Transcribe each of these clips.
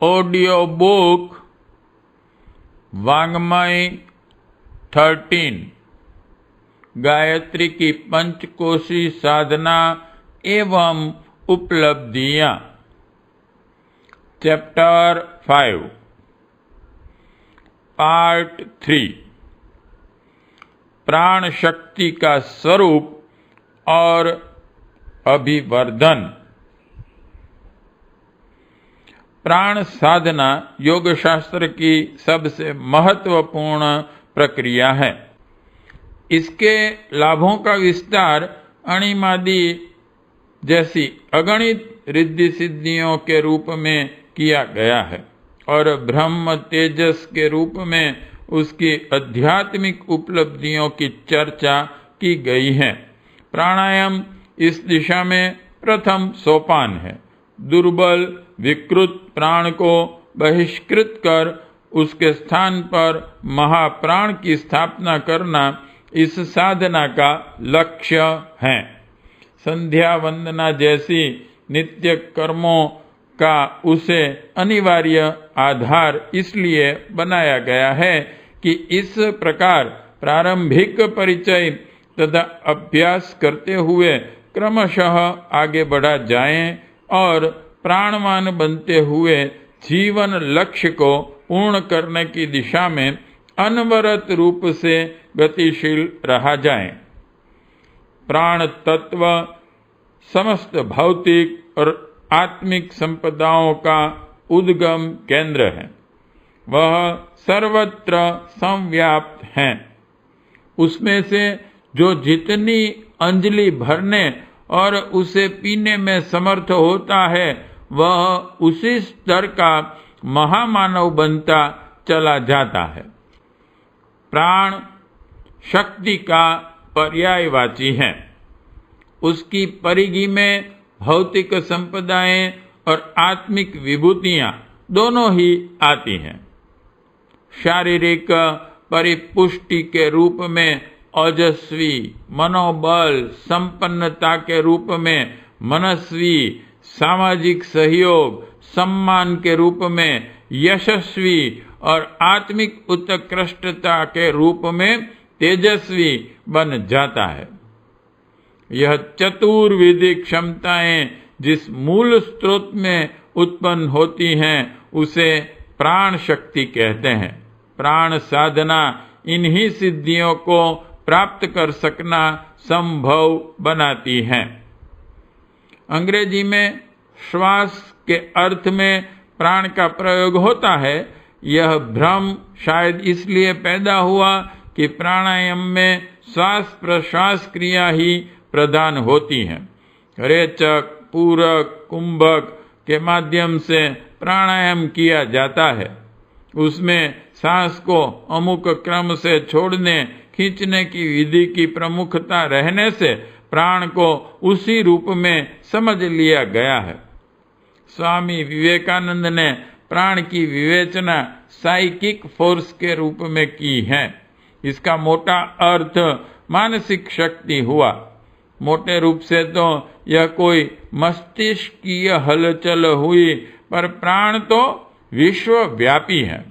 Audio book वाङ्मय 13 गायत्री की पंचकोशी साधना एवं उपलब्धियां। चैप्टर 5 पार्ट 3 प्राण शक्ति का स्वरूप और अभिवर्धन। प्राण साधना योग शास्त्र की सबसे महत्वपूर्ण प्रक्रिया है। इसके लाभों का विस्तार अणिमादि जैसी अगणित रिद्धि सिद्धियों के रूप में किया गया है और ब्रह्म तेजस के रूप में उसकी आध्यात्मिक उपलब्धियों की चर्चा की गई है। प्राणायाम इस दिशा में प्रथम सोपान है। दुर्बल विकृत प्राण को बहिष्कृत कर उसके स्थान पर महाप्राण की स्थापना करना इस साधना का लक्ष्य है। संध्या वंदना जैसी नित्य कर्मों का उसे अनिवार्य आधार इसलिए बनाया गया है कि इस प्रकार प्रारंभिक परिचय तथा अभ्यास करते हुए क्रमशः आगे बढ़ा जाएं और प्राणवान बनते हुए जीवन लक्ष्य को पूर्ण करने की दिशा में अनवरत रूप से गतिशील रहा जाए। प्राण तत्व समस्त भौतिक और आत्मिक संपदाओं का उद्गम केंद्र है। वह सर्वत्र संव्याप्त है। उसमें से जो जितनी अंजलि भरने और उसे पीने में समर्थ होता है वह उसी स्तर का महामानव बनता चला जाता है। प्राण शक्ति का पर्यायवाची है। उसकी परिधि में भौतिक संपदाएं और आत्मिक विभूतियां दोनों ही आती हैं। शारीरिक परिपुष्टि के रूप में ओजस्वी, मनोबल संपन्नता के रूप में मनस्वी, सामाजिक सहयोग सम्मान के रूप में यशस्वी और आत्मिक उत्कृष्टता के रूप में तेजस्वी बन जाता है। यह चतुर्विधि क्षमताएं जिस मूल स्रोत में उत्पन्न होती हैं उसे प्राण शक्ति कहते हैं। प्राण साधना इन्हीं सिद्धियों को प्राप्त कर सकना संभव बनाती है। अंग्रेजी में श्वास के अर्थ में प्राण का प्रयोग होता है। यह भ्रम शायद इसलिए पैदा हुआ कि प्राणायाम में श्वास प्रश्वास क्रिया ही प्रधान होती है। रेचक, पूरक, कुंभक के माध्यम से प्राणायाम किया जाता है। उसमें सांस को अमुक क्रम से छोड़ने खींचने की विधि की प्रमुखता रहने से प्राण को उसी रूप में समझ लिया गया है। स्वामी विवेकानंद ने प्राण की विवेचना साइकिक फोर्स के रूप में की है। इसका मोटा अर्थ मानसिक शक्ति हुआ। मोटे रूप से तो यह कोई मस्तिष्कीय हलचल हुई, पर प्राण तो विश्वव्यापी है।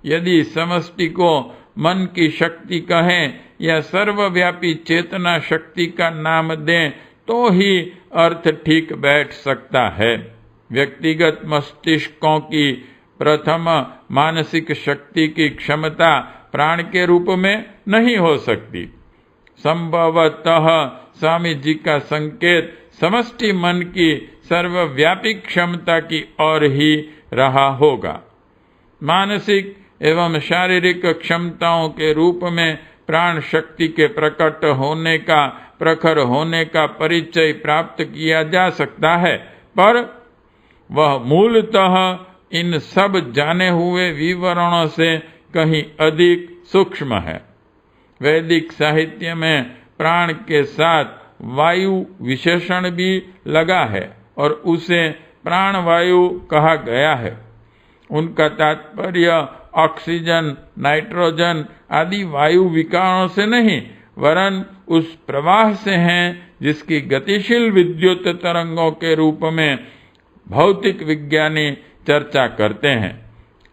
यदि समष्टि को मन की शक्ति कहें या सर्वव्यापी चेतना शक्ति का नाम दें तो ही अर्थ ठीक बैठ सकता है। व्यक्तिगत मस्तिष्कों की प्रथम मानसिक शक्ति की क्षमता प्राण के रूप में नहीं हो सकती। संभवतः स्वामी जी का संकेत समष्टि मन की सर्वव्यापी क्षमता की ओर ही रहा होगा। मानसिक एवं शारीरिक क्षमताओं के रूप में प्राण शक्ति के प्रकट होने का, प्रखर होने का परिचय प्राप्त किया जा सकता है, पर वह मूलतः इन सब जाने हुए विवरणों से कहीं अधिक सूक्ष्म है। वैदिक साहित्य में प्राण के साथ वायु विशेषण भी लगा है और उसे प्राणवायु कहा गया है। उनका तात्पर्य ऑक्सीजन, नाइट्रोजन आदि वायु विकारों से नहीं, वरन उस प्रवाह से हैं जिसकी गतिशील विद्युत तरंगों के रूप में भौतिक विज्ञानी चर्चा करते हैं।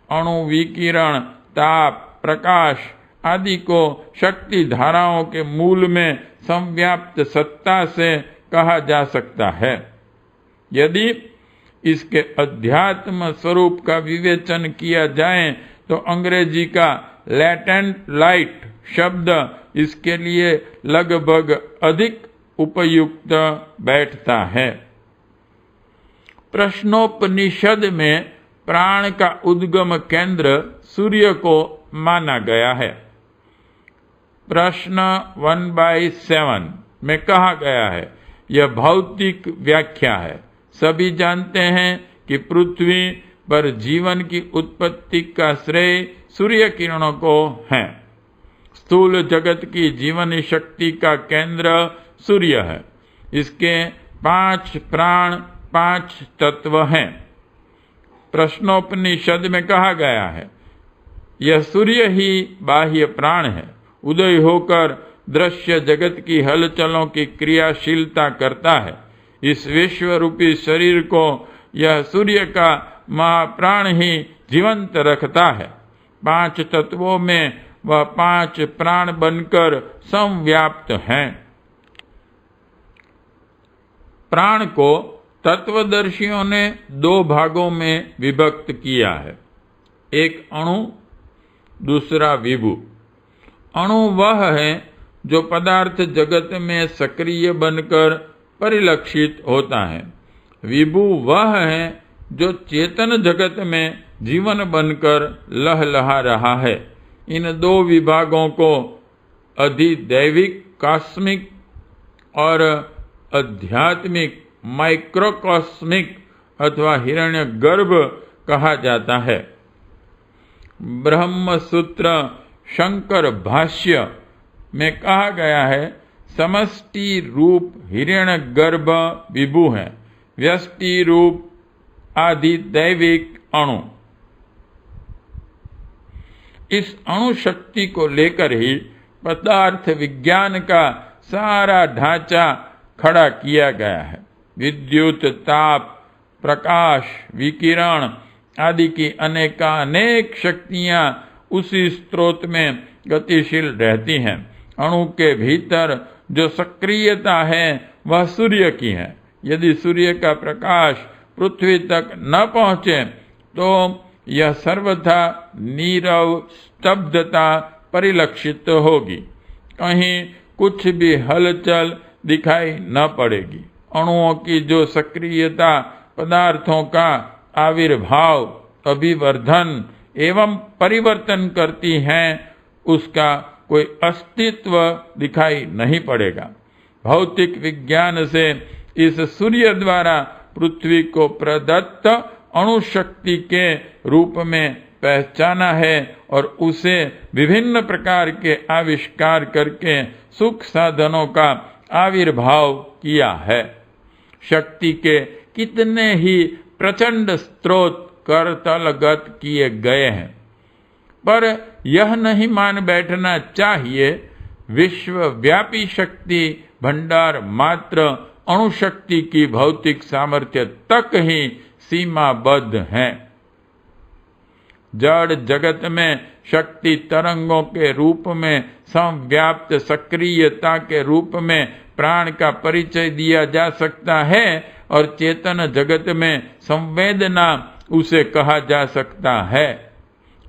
अणु, विकिरण, ताप, प्रकाश आदि को शक्ति धाराओं के मूल में संव्याप्त सत्ता से कहा जा सकता है। यदि इसके अध्यात्म स्वरूप का विवेचन किया जाए तो अंग्रेजी का लैटेंट लाइट शब्द इसके लिए लगभग अधिक उपयुक्त बैठता है। प्रश्नोपनिषद में प्राण का उद्गम केंद्र सूर्य को माना गया है। प्रश्न 1/7 में कहा गया है, यह भौतिक व्याख्या है। सभी जानते हैं कि पृथ्वी पर जीवन की उत्पत्ति का श्रेय सूर्य किरणों को है। स्थूल जगत की जीवन शक्ति का केंद्र सूर्य है। इसके 5 प्राण, 5 तत्व हैं। प्रश्नोपनिषद में कहा गया है, यह सूर्य ही बाह्य प्राण है। उदय होकर दृश्य जगत की हलचलों की क्रियाशीलता करता है। इस विश्व रूपी शरीर को यह सूर्य का महाप्राण ही जीवंत रखता है। 5 तत्वों में वह 5 प्राण बनकर संव्याप्त हैं। प्राण को तत्वदर्शियों ने 2 भागों में विभक्त किया है, एक अणु, दूसरा विभु। अणु वह है जो पदार्थ जगत में सक्रिय बनकर परिलक्षित होता है। विभु वह है जो चेतन जगत में जीवन बनकर लहलहा रहा है। इन 2 विभागों को अधिदैविक कॉस्मिक और आध्यात्मिक माइक्रोकॉस्मिक अथवा हिरण्यगर्भ कहा जाता है। ब्रह्म सूत्र शंकर भाष्य में कहा गया है, समष्टि रूप हिरण्यगर्भ विभु है, व्यष्टि रूप आधिदैविक अणु। इस अणु शक्ति को लेकर ही पदार्थ विज्ञान का सारा ढांचा खड़ा किया गया है। विद्युत, ताप, प्रकाश, विकिरण आदि की अनेकानेक शक्तियां उसी स्रोत में गतिशील रहती हैं। अणु के भीतर जो सक्रियता है वह सूर्य की है। यदि सूर्य का प्रकाश पृथ्वी तक न पहुंचे तो यह सर्वथा नीरव स्तब्धता परिलक्षित होगी। कहीं कुछ भी हलचल दिखाई न पड़ेगी। अणुओं की जो सक्रियता पदार्थों का आविर्भाव, अभिवर्धन एवं परिवर्तन करती हैं, उसका कोई अस्तित्व दिखाई नहीं पड़ेगा। भौतिक विज्ञान से इस सूर्य द्वारा पृथ्वी को प्रदत्त अणुशक्ति के रूप में पहचाना है और उसे विभिन्न प्रकार के आविष्कार करके सुख साधनों का आविर्भाव किया है। शक्ति के कितने ही प्रचंड स्रोत करतलगत किए गए हैं, पर यह नहीं मान बैठना चाहिए विश्वव्यापी शक्ति भंडार मात्र अणुशक्ति की भौतिक सामर्थ्य तक ही सीमाबद्ध है। जड़ जगत में शक्ति तरंगों के रूप में संव्याप्त सक्रियता के रूप में प्राण का परिचय दिया जा सकता है और चेतन जगत में संवेदना उसे कहा जा सकता है।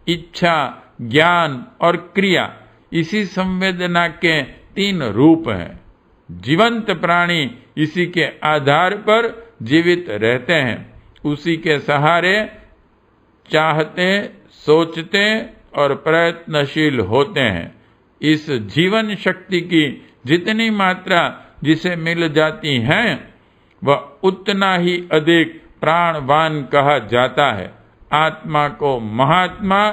इच्छा, ज्ञान और क्रिया इसी संवेदना के 3 रूप हैं। जीवंत प्राणी इसी के आधार पर जीवित रहते हैं। उसी के सहारे चाहते, सोचते और प्रयत्नशील होते हैं। इस जीवन शक्ति की जितनी मात्रा जिसे मिल जाती है वह उतना ही अधिक प्राणवान कहा जाता है। आत्मा को महात्मा,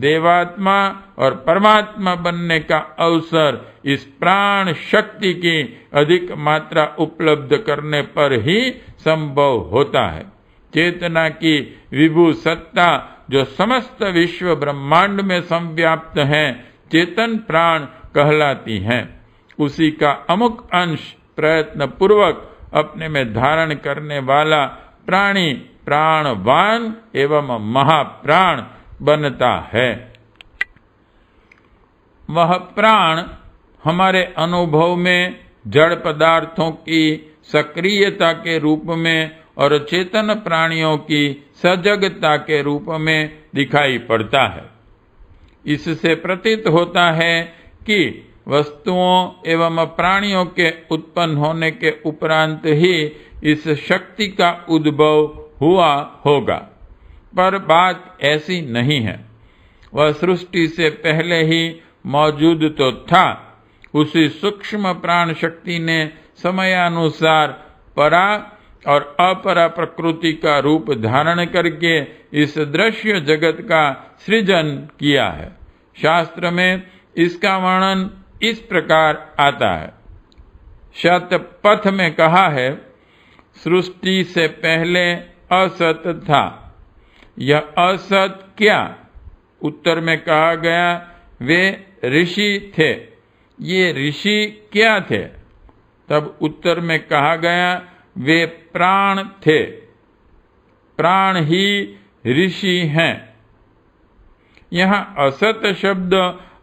देवात्मा और परमात्मा बनने का अवसर इस प्राण शक्ति की अधिक मात्रा उपलब्ध करने पर ही संभव होता है। चेतना की विभु सत्ता जो समस्त विश्व ब्रह्मांड में संव्याप्त है, चेतन प्राण कहलाती हैं। उसी का अमुक अंश प्रयत्न पूर्वक अपने में धारण करने वाला प्राणी प्राणवान एवं महाप्राण बनता है। वह प्राण हमारे अनुभव में जड़ पदार्थों की सक्रियता के रूप में और चेतन प्राणियों की सजगता के रूप में दिखाई पड़ता है। इससे प्रतीत होता है कि वस्तुओं एवं प्राणियों के उत्पन्न होने के उपरांत ही इस शक्ति का उद्भव हुआ होगा, पर बात ऐसी नहीं है। वह सृष्टि से पहले ही मौजूद तो था। उसी सूक्ष्म प्राण शक्ति ने समयानुसार परा और अपरा प्रकृति का रूप धारण करके इस दृश्य जगत का सृजन किया है। शास्त्र में इसका वर्णन इस प्रकार आता है। शतपथ में कहा है, सृष्टि से पहले असत था। यह असत क्या? उत्तर में कहा गया, वे ऋषि थे। ये ऋषि क्या थे? तब उत्तर में कहा गया, वे प्राण थे। प्राण ही ऋषि हैं। यहाँ असत शब्द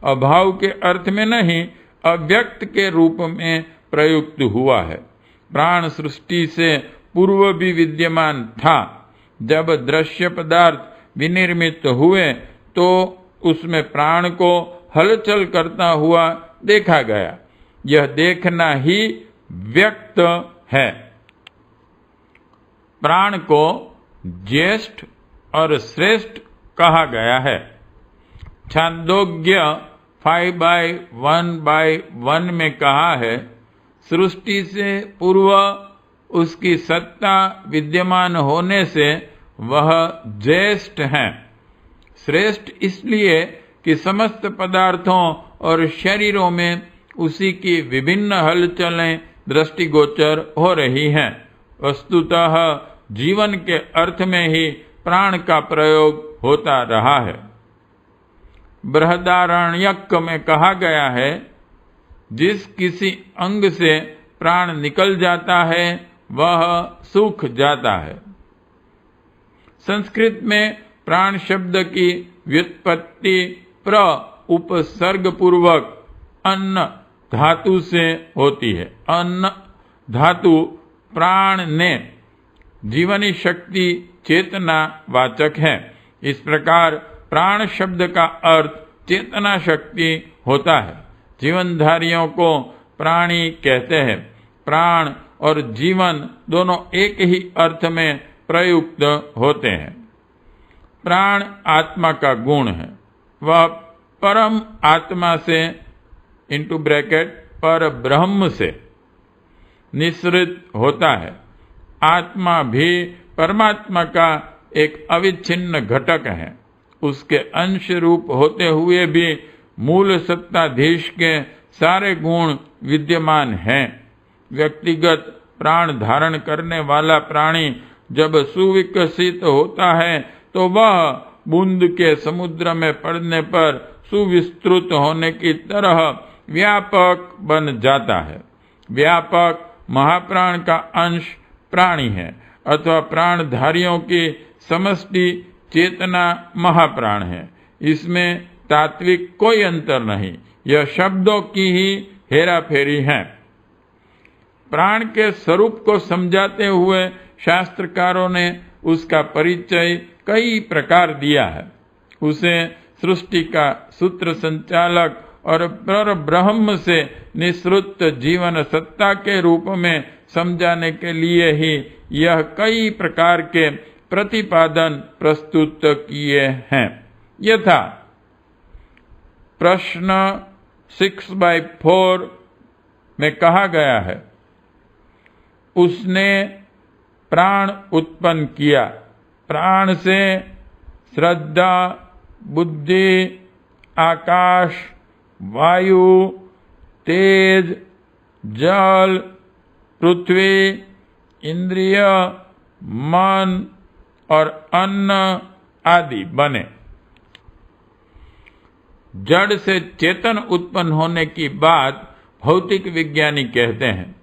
अभाव के अर्थ में नहीं, अव्यक्त के रूप में प्रयुक्त हुआ है। प्राण सृष्टि से पूर्व भी विद्यमान था। जब दृश्य पदार्थ विनिर्मित हुए तो उसमें प्राण को हलचल करता हुआ देखा गया। यह देखना ही व्यक्त है। प्राण को ज्येष्ठ और श्रेष्ठ कहा गया है। छांदोग्य 5/1/1 में कहा है, सृष्टि से पूर्व उसकी सत्ता विद्यमान होने से वह ज्येष्ठ हैं। श्रेष्ठ इसलिए कि समस्त पदार्थों और शरीरों में उसी की विभिन्न हलचलें दृष्टिगोचर हो रही हैं। वस्तुतः जीवन के अर्थ में ही प्राण का प्रयोग होता रहा है। बृहदारण्यक में कहा गया है, जिस किसी अंग से प्राण निकल जाता है वह सूख जाता है। संस्कृत में प्राण शब्द की व्युत्पत्ति प्र उपसर्ग पूर्वक अन्न धातु से होती है। अन्न धातु प्राण ने जीवनी शक्ति चेतना वाचक है। इस प्रकार प्राण शब्द का अर्थ चेतना शक्ति होता है। जीवनधारियों को प्राणी कहते हैं। प्राण और जीवन दोनों एक ही अर्थ में प्रयुक्त होते हैं। प्राण आत्मा का गुण है। वह परम आत्मा से इंटू ब्रैकेट पर ब्रह्म से निःसृत होता है। आत्मा भी परमात्मा का एक अविच्छिन्न घटक है। उसके अंश रूप होते हुए भी मूल सत्ताधीश के सारे गुण विद्यमान हैं। व्यक्तिगत प्राण धारण करने वाला प्राणी जब सुविकसित होता है तो वह बूंद के समुद्र में पड़ने पर सुविस्तृत होने की तरह व्यापक बन जाता है। व्यापक महाप्राण का अंश प्राणी है अथवा प्राणधारियों की समष्टि चेतना महाप्राण है। इसमें तात्विक कोई अंतर नहीं। यह शब्दों की ही हेराफेरी है। प्राण के स्वरूप को समझाते हुए शास्त्रकारों ने उसका परिचय कई प्रकार दिया है। उसे सृष्टि का सूत्र संचालक और पर ब्रह्म से निःसृत जीवन सत्ता के रूप में समझाने के लिए ही यह कई प्रकार के प्रतिपादन प्रस्तुत किए हैं। यथा प्रश्न 6/4 में कहा गया है, उसने प्राण उत्पन्न किया। प्राण से श्रद्धा, बुद्धि, आकाश, वायु, तेज, जल, पृथ्वी, इंद्रिय, मन और अन्न आदि बने। जड़ से चेतन उत्पन्न होने की बात भौतिक विज्ञानी कहते हैं।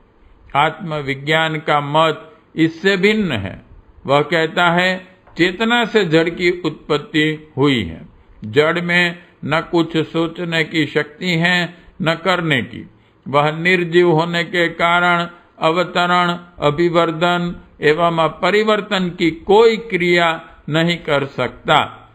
आत्मविज्ञान का मत इससे भिन्न है। वह कहता है चेतना से जड़ की उत्पत्ति हुई है। जड़ में न कुछ सोचने की शक्ति है न करने की। वह निर्जीव होने के कारण अवतरण, अभिवर्धन एवं परिवर्तन की कोई क्रिया नहीं कर सकता।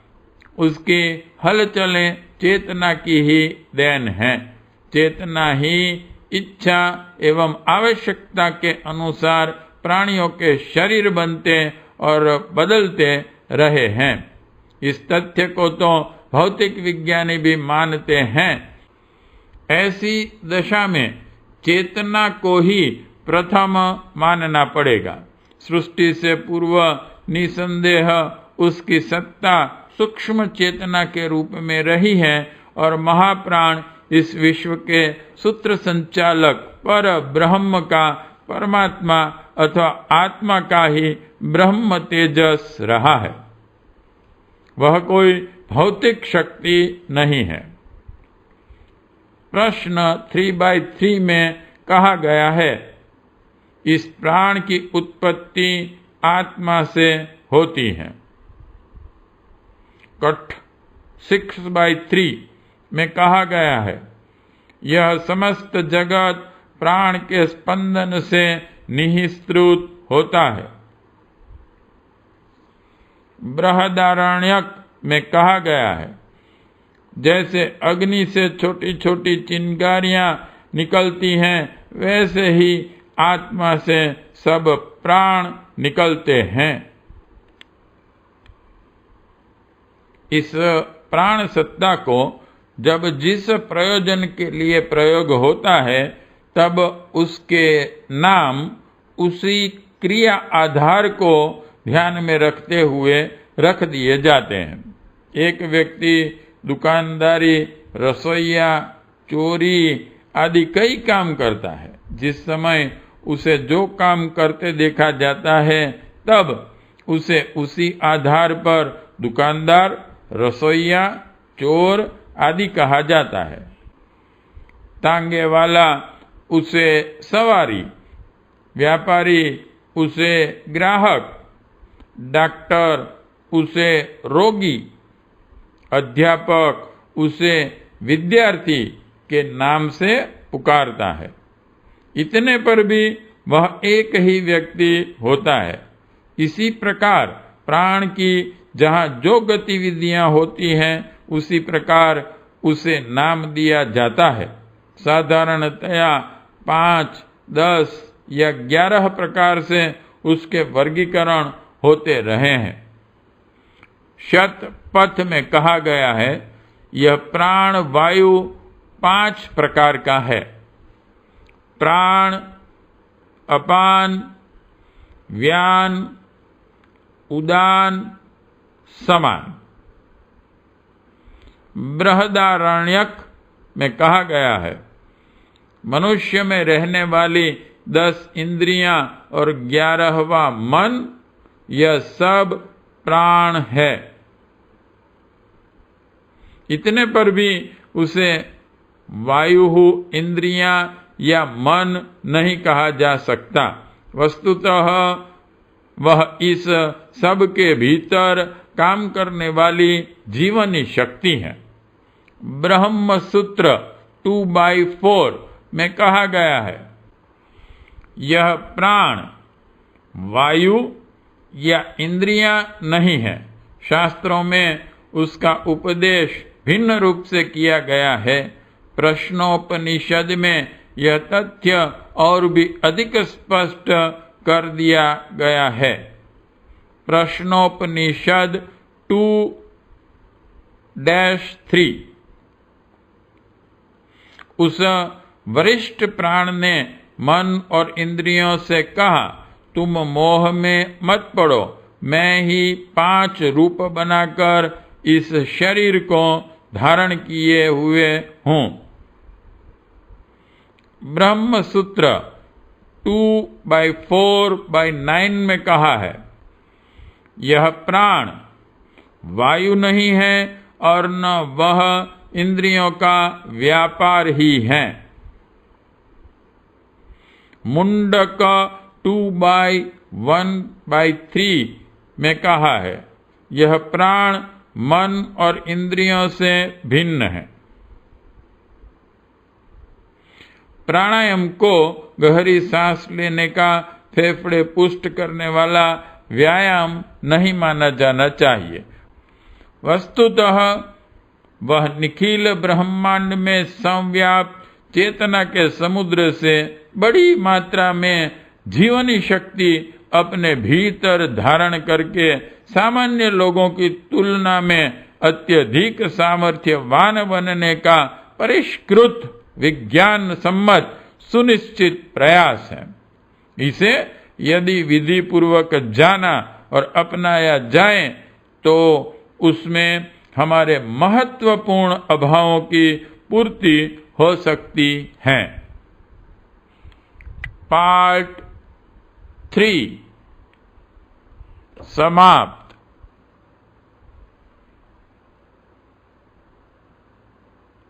उसकी हलचलें चेतना की ही देन है। चेतना ही इच्छा एवं आवश्यकता के अनुसार प्राणियों के शरीर बनते और बदलते रहे हैं। इस तथ्य को तो भौतिक विज्ञानी भी मानते हैं। ऐसी दशा में चेतना को ही प्रथम मानना पड़ेगा। सृष्टि से पूर्व निसंदेह उसकी सत्ता सूक्ष्म चेतना के रूप में रही है और महाप्राण इस विश्व के सूत्र संचालक पर ब्रह्म का, परमात्मा अथवा आत्मा का ही ब्रह्म तेजस रहा है। वह कोई भौतिक शक्ति नहीं है। प्रश्न 3/3 में कहा गया है, इस प्राण की उत्पत्ति आत्मा से होती है। कठ 6/3 में कहा गया है, यह समस्त जगत प्राण के स्पंदन से निःसृत होता है। बृहदारण्यक में कहा गया है, जैसे अग्नि से छोटी छोटी चिंगारियां निकलती हैं, वैसे ही आत्मा से सब प्राण निकलते हैं। इस प्राण सत्ता को जब जिस प्रयोजन के लिए प्रयोग होता है, तब उसके नाम उसी क्रिया आधार को ध्यान में रखते हुए रख दिए जाते हैं। एक व्यक्ति दुकानदारी, रसोईया, चोरी आदि कई काम करता है। जिस समय उसे जो काम करते देखा जाता है, तब उसे उसी आधार पर दुकानदार, रसोईया, चोर आदि कहा जाता है। तांगे वाला उसे सवारी, व्यापारी उसे ग्राहक, डॉक्टर उसे रोगी, अध्यापक उसे विद्यार्थी के नाम से पुकारता है। इतने पर भी वह एक ही व्यक्ति होता है। इसी प्रकार प्राण की जहाँ जो गतिविधियां होती हैं, उसी प्रकार उसे नाम दिया जाता है। साधारणतया 5, 10 या 11 प्रकार से उसके वर्गीकरण होते रहे हैं। शतपथ में कहा गया है, यह प्राण वायु 5 प्रकार का है। प्राण, अपान, व्यान, उदान, समान। बृहदारण्यक में कहा गया है, मनुष्य में रहने वाली 10 इंद्रियां और 11वां मन, यह सब प्राण है। इतने पर भी उसे वायु, इंद्रियां या मन नहीं कहा जा सकता। वस्तुतः वह इस सब के भीतर काम करने वाली जीवनी शक्ति है। ब्रह्म सूत्र 2/4 में कहा गया है, यह प्राण वायु या इंद्रियां नहीं है। शास्त्रों में उसका उपदेश भिन्न रूप से किया गया है। प्रश्नोपनिषद में यह तथ्य और भी अधिक स्पष्ट कर दिया गया है। प्रश्नोपनिषद 2-3। उस वरिष्ठ प्राण ने मन और इंद्रियों से कहा, तुम मोह में मत पड़ो, मैं ही 5 रूप बनाकर इस शरीर को धारण किए हुए हूं। ब्रह्म सूत्र 2/4/9 में कहा है, यह प्राण वायु नहीं है और न वह इंद्रियों का व्यापार ही है। मुंडक 2/1/3 में कहा है। यह प्राण मन और इंद्रियों से भिन्न है। प्राणायाम को गहरी सांस लेने का फेफड़े पुष्ट करने वाला व्यायाम नहीं माना जाना चाहिए। वस्तुतः वह निखिल ब्रह्मांड में संव्याप्त चेतना के समुद्र से बड़ी मात्रा में जीवनी शक्ति अपने भीतर धारण करके सामान्य लोगों की तुलना में अत्यधिक सामर्थ्यवान बनने का परिष्कृत विज्ञान सम्मत सुनिश्चित प्रयास है। इसे यदि विधि पूर्वक जाना और अपनाया जाए तो उसमें हमारे महत्वपूर्ण अभावों की पूर्ति हो सकती है। पार्ट 3 समाप्त।